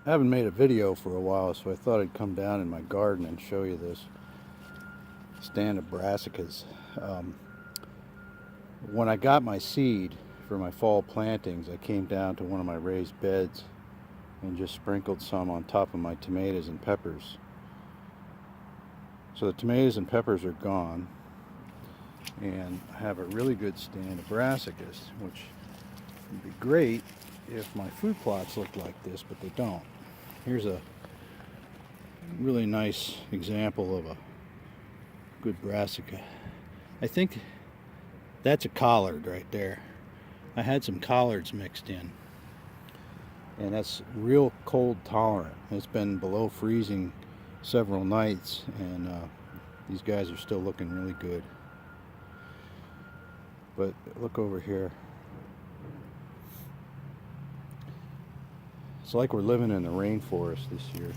I haven't made a video for a while, so I thought I'd come down in my garden and show you this stand of brassicas. Um, when I got my seed for my fall plantings, I came down to one of my raised beds and just sprinkled some on top of my tomatoes and peppers. So the tomatoes and peppers are gone, and I have a really good stand of brassicas, which would be great if my food plots looked like this, but they don't. Here's a really nice example of a good brassica. I think that's a collard right there. I had some collards mixed in, and that's real cold tolerant. It's been below freezing several nights, and these guys are still looking really good. But look over here. It's like we're living in the rainforest this year.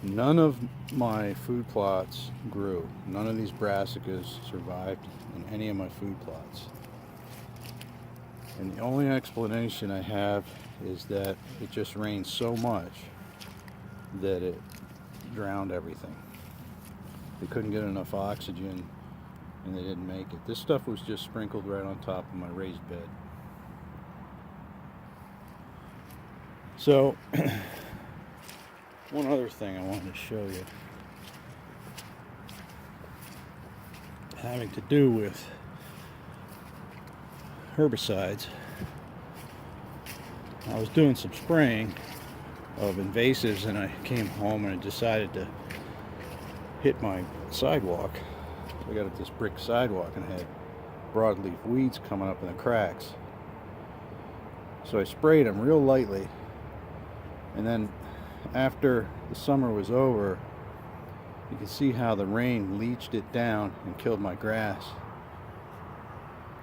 None of my food plots grew. None of these brassicas survived in any of my food plots. And the only explanation I have is that it just rained so much that it drowned everything. They couldn't get enough oxygen and they didn't make it. This stuff was just sprinkled right on top of my raised bed. So, one other thing I wanted to show you, having to do with herbicides. I was doing some spraying of invasives, and I came home and I decided to hit my sidewalk. So I got this brick sidewalk and I had broadleaf weeds coming up in the cracks. So I sprayed them real lightly, and then after the summer was over, you can see how the rain leached it down and killed my grass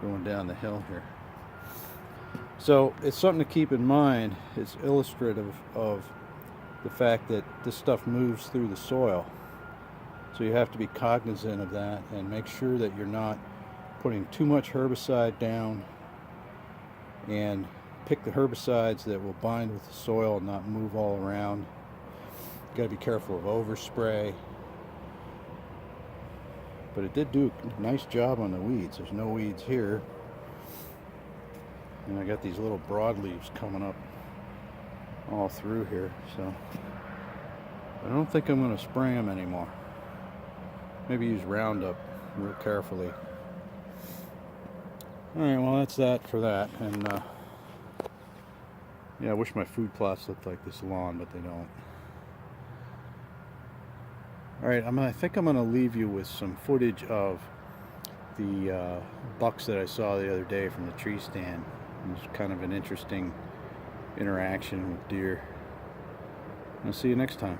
going down the hill here. So it's something to keep in mind. It's illustrative of the fact that this stuff moves through the soil. So you have to be cognizant of that and make sure that you're not putting too much herbicide down, and pick the herbicides that will bind with the soil and not move all around. You got to be careful of overspray. But it did do a nice job on the weeds. There's no weeds here. And I got these little broadleaves coming up all through here. So I don't think I'm going to spray them anymore. Maybe use Roundup real carefully. Alright, well that's that for that. And yeah, I wish my food plots looked like this lawn, but they don't. Alright, I think I'm going to leave you with some footage of the bucks that I saw the other day from the tree stand. It was kind of an interesting interaction with deer. I'll see you next time.